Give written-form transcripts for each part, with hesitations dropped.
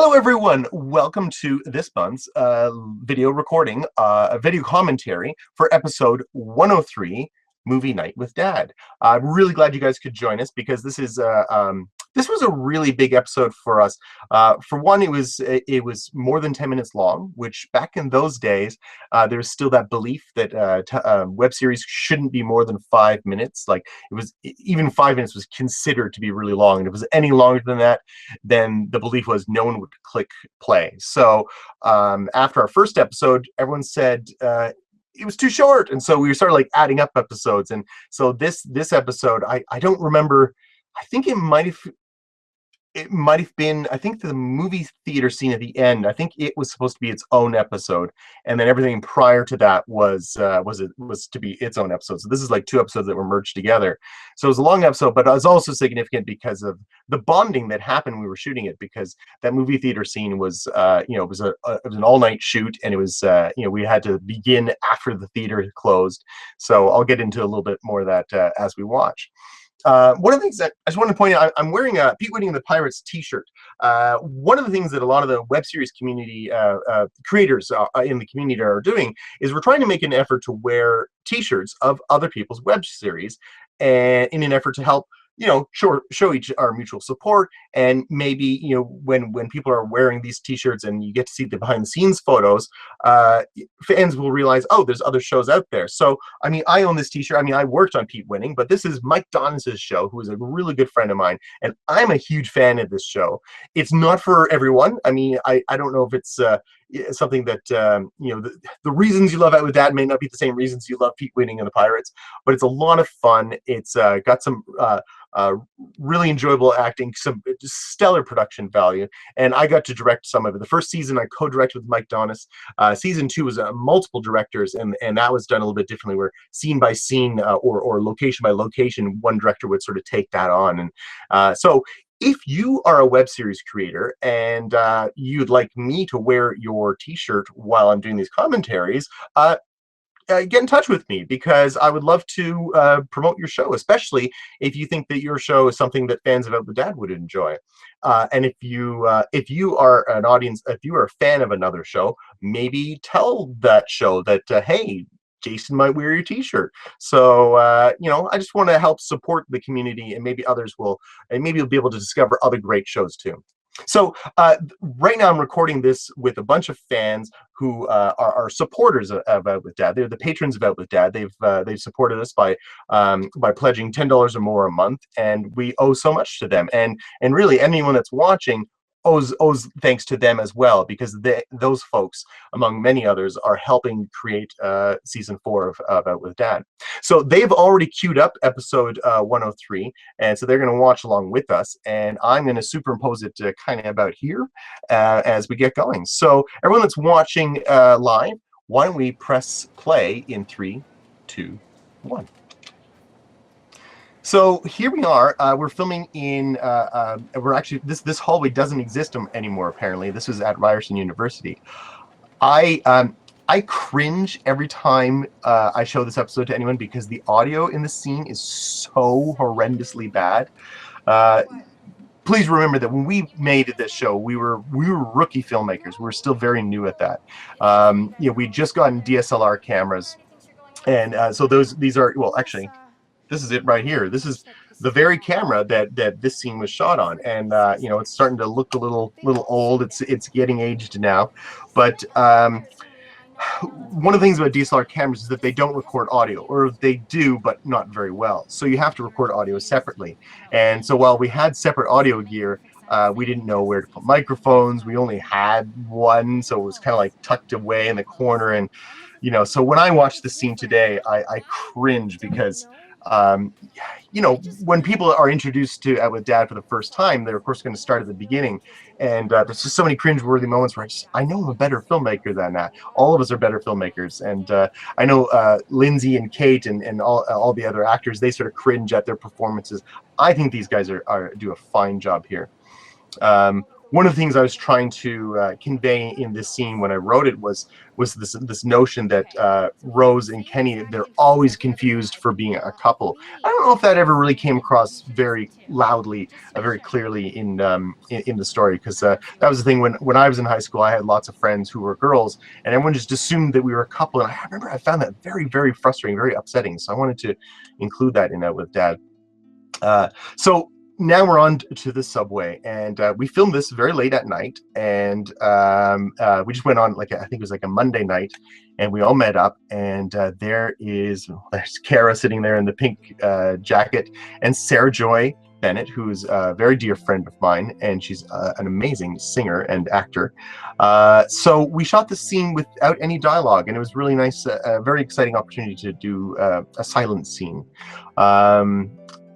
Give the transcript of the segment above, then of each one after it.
Hello, everyone. Welcome to this month's video recording, a video commentary for episode 103, Movie Night with Dad. I'm really glad you guys could join us because this was a really big episode for us. For one, it was more than 10 minutes long, which back in those days, there was still that belief that web series shouldn't be more than 5 minutes. Like even 5 minutes was considered to be really long, and if it was any longer than that, then the belief was no one would click play. So after our first episode, everyone said it was too short, and so we started like adding up episodes. And so this episode, I don't remember. I think it might have been, I think, the movie theater scene at the end. I think it was supposed to be its own episode, and then everything prior to that was to be its own episode. So this is like two episodes that were merged together. So it was a long episode, but it was also significant because of the bonding that happened when we were shooting it. Because that movie theater scene was, it was an all-night shoot, and it was, we had to begin after the theater had closed. So I'll get into a little bit more of that as we watch. One of the things that I just want to point out, I'm wearing a Pete Whitting and the Pirates t-shirt. One of the things that a lot of the web series community creators in the community are doing is we're trying to make an effort to wear t-shirts of other people's web series, and in an effort to help show each our mutual support. And maybe when people are wearing these t-shirts and you get to see the behind the scenes photos, fans will realize, oh, there's other shows out there. So I mean, I own this t-shirt. I mean, I worked on Pete Whitting, but this is Mike Donis's show, who is a really good friend of mine, and I'm a huge fan of this show. It's not for everyone. I mean, I don't know if it's something that the reasons you love Out with Dad may not be the same reasons you love Pete Whitting and the Pirates, but it's a lot of fun. It's got some really enjoyable acting, some stellar production value, and I got to direct some of it. The first season I co-directed with Mike Donis. Season 2 was multiple directors, and that was done a little bit differently, where scene by scene or location by location, one director would sort of take that on. And so if you are a web series creator and you'd like me to wear your t-shirt while I'm doing these commentaries, get in touch with me, because I would love to promote your show, especially if you think that your show is something that fans of Out with Dad would enjoy. And if you are an audience, if you are a fan of another show, maybe tell that show that, hey, Jason might wear your t-shirt. So I just want to help support the community, and maybe others will, and maybe you'll be able to discover other great shows too. So right now I'm recording this with a bunch of fans who are supporters of Out with Dad. They're the patrons of Out with Dad. They've supported us by pledging $10 or more a month, and we owe so much to them. And really, anyone that's watching owes thanks to them as well, because those folks, among many others, are helping create season 4 of Out with Dad. So they've already queued up episode 103, and so they're going to watch along with us, and I'm going to superimpose it kind of about here as we get going. So everyone that's watching live, why don't we press play in 3, 2, 1. So here we are. We're filming in. We're actually this hallway doesn't exist anymore. Apparently, this was at Ryerson University. I cringe every time I show this episode to anyone, because the audio in the scene is so horrendously bad. Please remember that when we made this show, we were rookie filmmakers. We were still very new at that. We'd just gotten DSLR cameras, and so these are, well, actually, this is it right here. This is the very camera that this scene was shot on, and it's starting to look a little old. It's getting aged now, but one of the things about DSLR cameras is that they don't record audio, or they do, but not very well. So you have to record audio separately. And so while we had separate audio gear, we didn't know where to put microphones. We only had one, so it was kind of like tucked away in the corner. And so when I watch the scene today, I cringe, because when people are introduced to Out with Dad for the first time, they're of course going to start at the beginning, and there's just so many cringe-worthy moments where I know I'm a better filmmaker than that. All of us are better filmmakers, and I know Lindsay and Kate and all the other actors, they sort of cringe at their performances. I think these guys do a fine job here. one of the things I was trying to convey in this scene when I wrote it was this notion that Rose and Kenny, they're always confused for being a couple. I don't know if that ever really came across very loudly, very clearly in the story, because that was the thing when I was in high school. I had lots of friends who were girls, and everyone just assumed that we were a couple. And I remember I found that very, very frustrating, very upsetting. So I wanted to include that in Out with Dad. So now we're on to the subway, and we filmed this very late at night, and we just went on I think it was like a Monday night, and we all met up, and there's Kara sitting there in the pink jacket, and Sarah Joy Bennett, who's a very dear friend of mine, and she's an amazing singer and actor. So we shot this scene without any dialogue, and it was really nice, a very exciting opportunity to do a silent scene.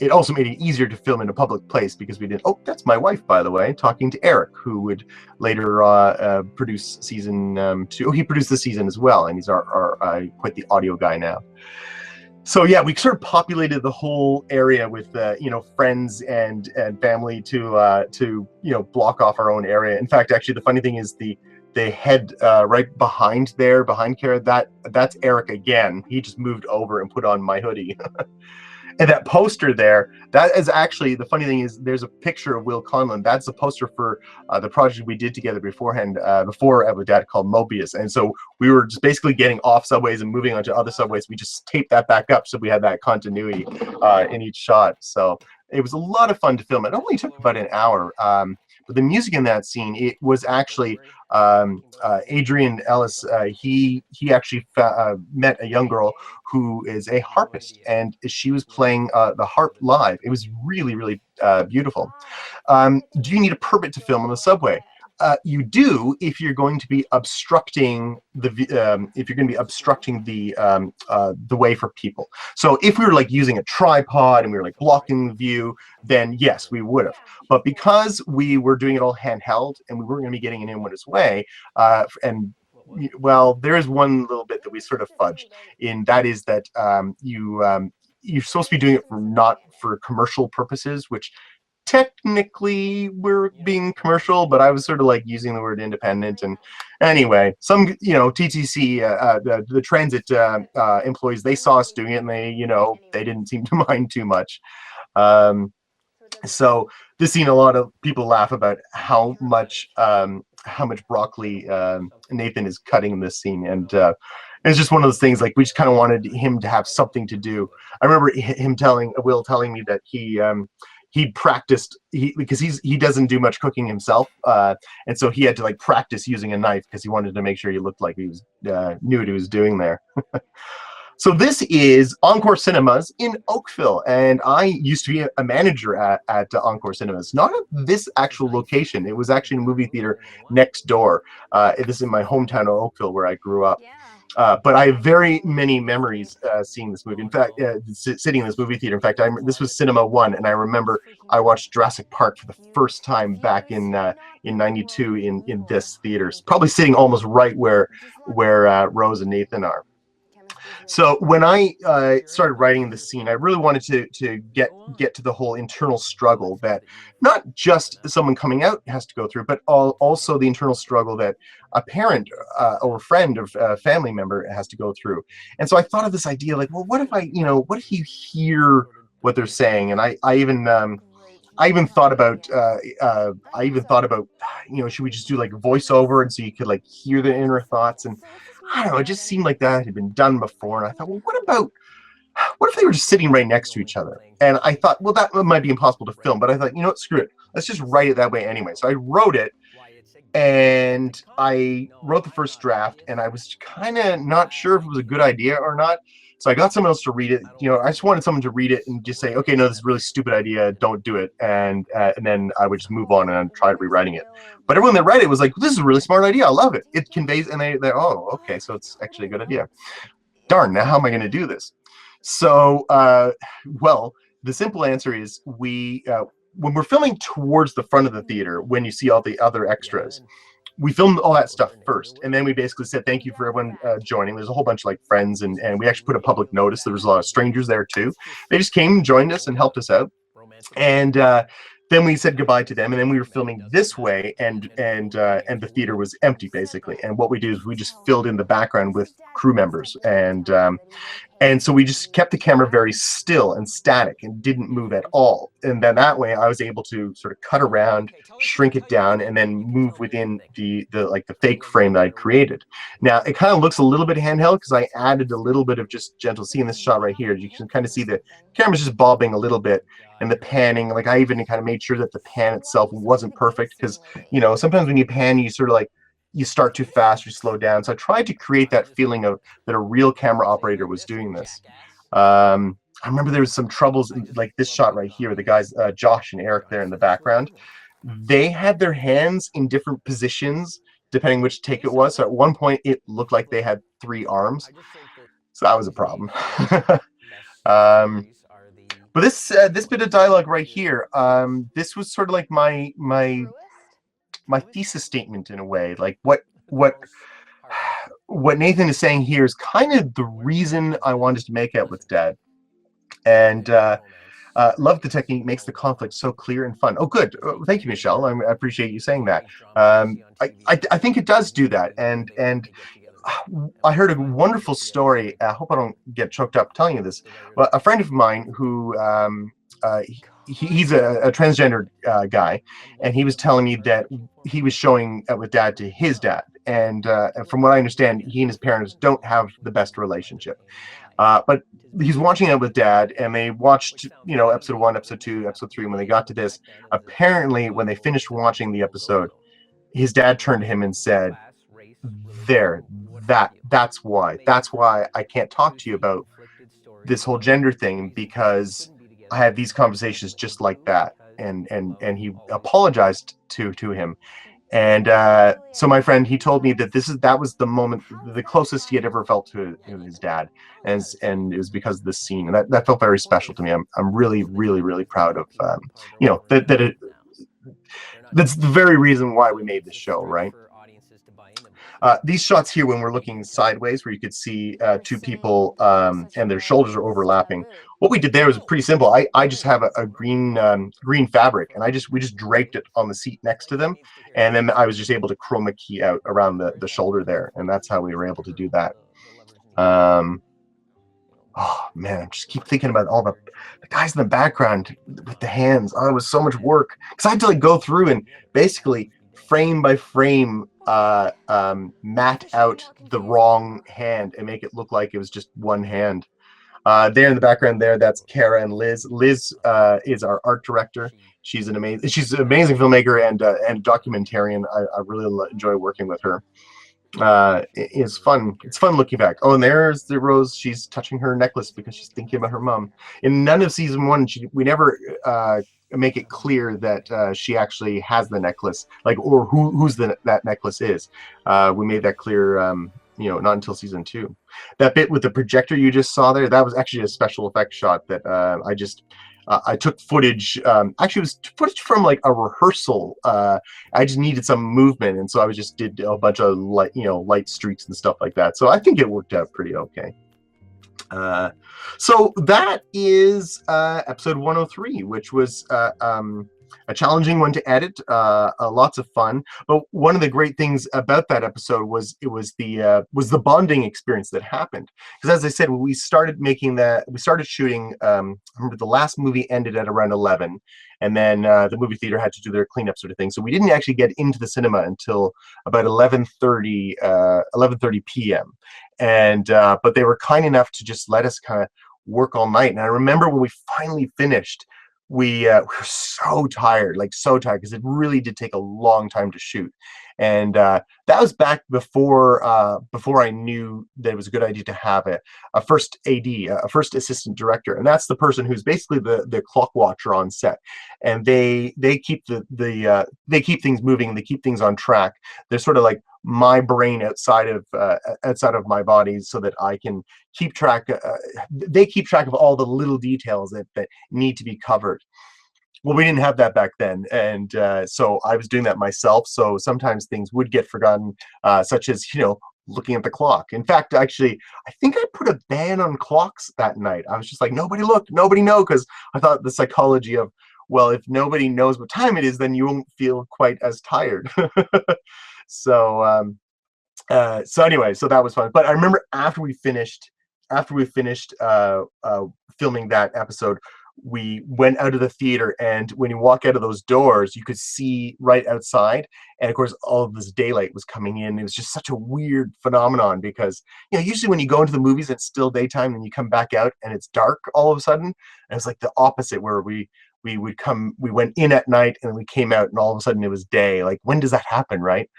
It also made it easier to film in a public place because we did. Oh, that's my wife, by the way, talking to Eric, who would later produce season 2. Oh, he produced the season as well, and he's our quite the audio guy now. So yeah, we sort of populated the whole area with friends and family to block off our own area. In fact, actually, the funny thing is the head right behind Kara, that's Eric again. He just moved over and put on my hoodie. And that poster there, that is actually, the funny thing is there's a picture of Will Conlon. That's a poster for the project we did together beforehand, before Out with Dad, called Mobius. And so we were just basically getting off subways and moving on to other subways. We just taped that back up so we had that continuity in each shot. So it was a lot of fun to film. It only took about an hour. But the music in that scene, it was actually Adrian Ellis. He actually met a young girl who is a harpist, and she was playing the harp live. It was really, really beautiful. Do you need a permit to film on the subway? You do if you're going to be obstructing the way for people. So if we were using a tripod and we were blocking the view, then yes, we would have. But because we were doing it all handheld and we weren't going to be getting in anyone's way, and well, there is one little bit that we sort of fudged in. That is that you're supposed to be doing it not for commercial purposes, which technically we're being commercial, but I was sort of using the word independent. And anyway, some TTC the transit employees, they saw us doing it, and they didn't seem to mind too much. So this scene, a lot of people laugh about how much broccoli Nathan is cutting in this scene, and it's just one of those things. We just kind of wanted him to have something to do. I remember Will telling me that he practiced because he doesn't do much cooking himself, and so he had to practice using a knife because he wanted to make sure he looked like he was knew what he was doing there. So this is Encore Cinemas in Oakville, and I used to be a manager at Encore Cinemas, not at this actual location. It was actually a movie theater next door. This is in my hometown of Oakville, where I grew up. But I have very many memories seeing this movie. In fact, sitting in this movie theater. In fact, this was Cinema 1, and I remember I watched Jurassic Park for the first time back in '92 in this theater. Probably sitting almost right where Rose and Nathan are. So when I started writing this scene, I really wanted to get to the whole internal struggle that not just someone coming out has to go through, but also the internal struggle that a parent or a friend or a family member has to go through. And so I thought of this idea, well, what if you hear what they're saying? And I even thought about should we just do voiceover, and so you could hear the inner thoughts? And I don't know, it just seemed like that had been done before. And I thought, well, what if they were just sitting right next to each other? And I thought, well, that might be impossible to film. But I thought, what, screw it. Let's just write it that way anyway. So I wrote it, and I wrote the first draft, and I was kind of not sure if it was a good idea or not. So I got someone else to read it. I just wanted someone to read it and just say, okay, no, this is a really stupid idea, don't do it. And then I would just move on and try rewriting it. But everyone that read it was like, this is a really smart idea. I love it. It conveys, and they're, oh, okay, so it's actually a good idea. Darn, now how am I going to do this? So, well, the simple answer is when we're filming towards the front of the theater, when you see all the other extras, we filmed all that stuff first, and then we basically said thank you for everyone joining. There's a whole bunch of friends, and we actually put a public notice. There was a lot of strangers there too. They just came and joined us and helped us out. And then we said goodbye to them, and then we were filming this way, and the theater was empty basically. And what we did is we just filled in the background with crew members, and so we just kept the camera very still and static and didn't move at all. And then that way I was able to sort of cut around, shrink it down, and then move within the fake frame that I'd created. Now it kind of looks a little bit handheld because I added a little bit of just gentle. See in this shot right here, you can kind of see the camera's just bobbing a little bit, and the panning, like I even kind of made sure that the pan itself wasn't perfect, because sometimes when you pan, you sort of like you start too fast, you slow down. So I tried to create that feeling of that a real camera operator was doing this. I remember there was some troubles like this shot right here. The guys, Josh and Eric there in the background, they had their hands in different positions depending which take it was. So at one point it looked like they had 3 arms. So that was a problem. But this bit of dialogue right here, this was sort of like my thesis statement in a way. Like what Nathan is saying here is kind of the reason I wanted to make Out with Dad. And love the technique, makes the conflict so clear and fun. Oh, good. Thank you, Michelle. I appreciate you saying that. I think it does do that. And I heard a wonderful story. I hope I don't get choked up telling you this. But a friend of mine who he's a transgender guy, and he was telling me that he was showing Out with Dad to his dad, and from what I understand, he and his parents don't have the best relationship. But he's watching Out with Dad, and they watched, episode 1, episode 2, episode 3. And when they got to this, apparently, when they finished watching the episode, his dad turned to him and said, "That's why I can't talk to you about this whole gender thing, because I have these conversations just like that." And he apologized to him. And so my friend, he told me that that was the moment, the closest he had ever felt to his dad, and it was because of this scene, and that felt very special to me. I'm really, really, really proud of that's the very reason why we made this show, right? These shots here, when we're looking sideways, where you could see 2 people and their shoulders are overlapping. What we did there was pretty simple. I just have a green fabric, and we just draped it on the seat next to them, and then I was just able to chroma key out around the shoulder there, and that's how we were able to do that. Oh man, I just keep thinking about all the guys in the background with the hands. Oh, it was so much work, because I had to go through and basically frame by frame mat out the wrong hand and make it look like it was just one hand. There in the background there, that's Kara and Liz. Liz is our art director. She's an amazing filmmaker and documentarian. I really enjoy working with her. It's fun. It's fun looking back. Oh, and there's the Rose. She's touching her necklace because she's thinking about her mom. In none of season 1, we never make it clear that she actually has the necklace, or whose that necklace is. We made that clear, not until season 2. That bit with the projector you just saw there, that was actually a special effect shot that I took footage. Actually, it was footage from a rehearsal. I just needed some movement, and so I just did a bunch of light streaks and stuff like that. So I think it worked out pretty okay. So that is episode 103, which was a challenging one to edit, lots of fun. But one of the great things about that episode was the bonding experience that happened. Because as I said, we started shooting. I remember the last movie ended at around 11, and then the movie theater had to do their cleanup sort of thing. So we didn't actually get into the cinema until about 11:30 p.m. And but they were kind enough to just let us kind of work all night. And I remember when we finally finished, we were so tired, because it really did take a long time to shoot. And that was back before I knew that it was a good idea to have a first AD, a first assistant director, and that's the person who's basically the clock watcher on set. And they keep they keep things moving, they keep things on track. They're sort of like my brain outside of my body, so that I can keep track. They keep track of all the little details that need to be covered. Well, we didn't have that back then, and so I was doing that myself. So sometimes things would get forgotten, such as looking at the clock. In fact, actually, I think I put a ban on clocks that night. I was just like, nobody look, nobody know, because I thought the psychology of Well, if nobody knows what time it is, then you won't feel quite as tired. So so anyway, so that was fun. But I remember after we finished filming that episode, we went out of the theater, and when you walk out of those doors, you could see right outside, and of course all of this daylight was coming in. It was just such a weird phenomenon because, you know, usually when you go into the movies it's still daytime and you come back out and it's dark all of a sudden. And it's like the opposite, where we went in at night and we came out and all of a sudden it was day. Like, when does that happen, right?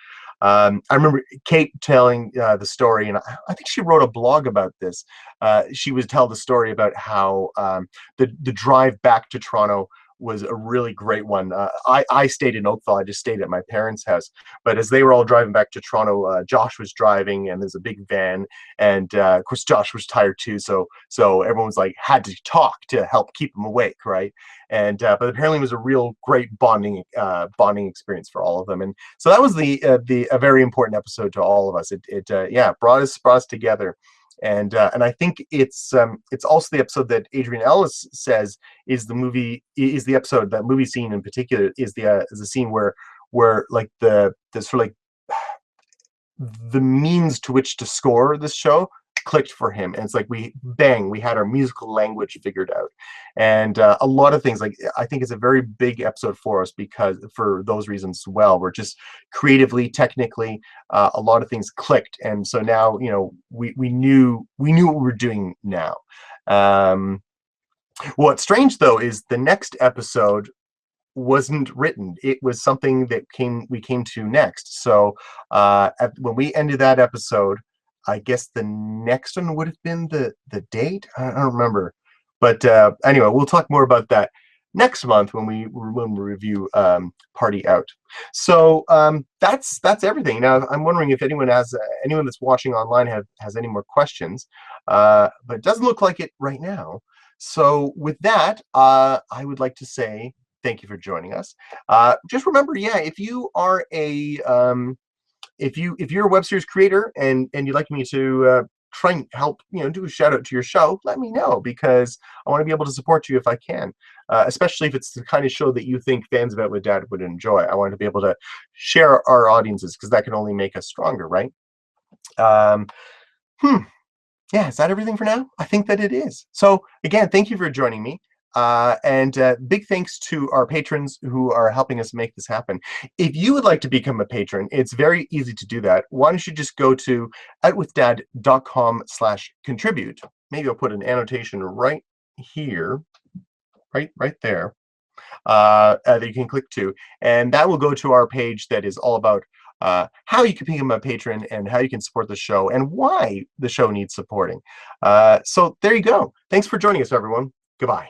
I remember Kate telling the story, and I think she wrote a blog about this. She would tell the story about how the drive back to Toronto was a really great one. I stayed in Oakville. I just stayed at my parents' house. But as they were all driving back to Toronto, Josh was driving, and there's a big van, and of course Josh was tired too. So everyone was like had to talk to help keep him awake, right? And but apparently it was a real great bonding experience for all of them. And so that was a very important episode to all of us. It yeah, brought us together. And I think it's also the episode that Adrian Ellis says is the episode, that movie scene in particular is the scene where like the sort of like the means to which to score this show clicked for him. And it's like we had our musical language figured out. And a lot of things, like, I think it's a very big episode for us because for those reasons as well. We're just creatively, technically, a lot of things clicked. And so now, you know, we knew what we were doing now. What's strange though is the next episode wasn't written. It was something that we came to next. So when we ended that episode, I guess the next one would have been the date. I don't remember, but anyway, we'll talk more about that next month when we review Party Out. So that's everything. Now I'm wondering if anyone that's watching online has any more questions, but it doesn't look like it right now. So with that, I would like to say thank you for joining us. Just remember, yeah, if you are if you're a web series creator and you'd like me to try and help, you know, do a shout out to your show, let me know, because I want to be able to support you if I can, especially if it's the kind of show that you think fans of Out with Dad would enjoy. I want to be able to share our audiences, because that can only make us stronger, right? Yeah, is that everything for now? I think that it is. So again, thank you for joining me. And big thanks to our patrons who are helping us make this happen. If you would like to become a patron, it's very easy to do that. Why don't you just go to outwithdad.com/contribute. Maybe I'll put an annotation right here, right there, that you can click to, and that will go to our page that is all about how you can become a patron and how you can support the show and why the show needs supporting. So there you go. Thanks for joining us, everyone. Goodbye.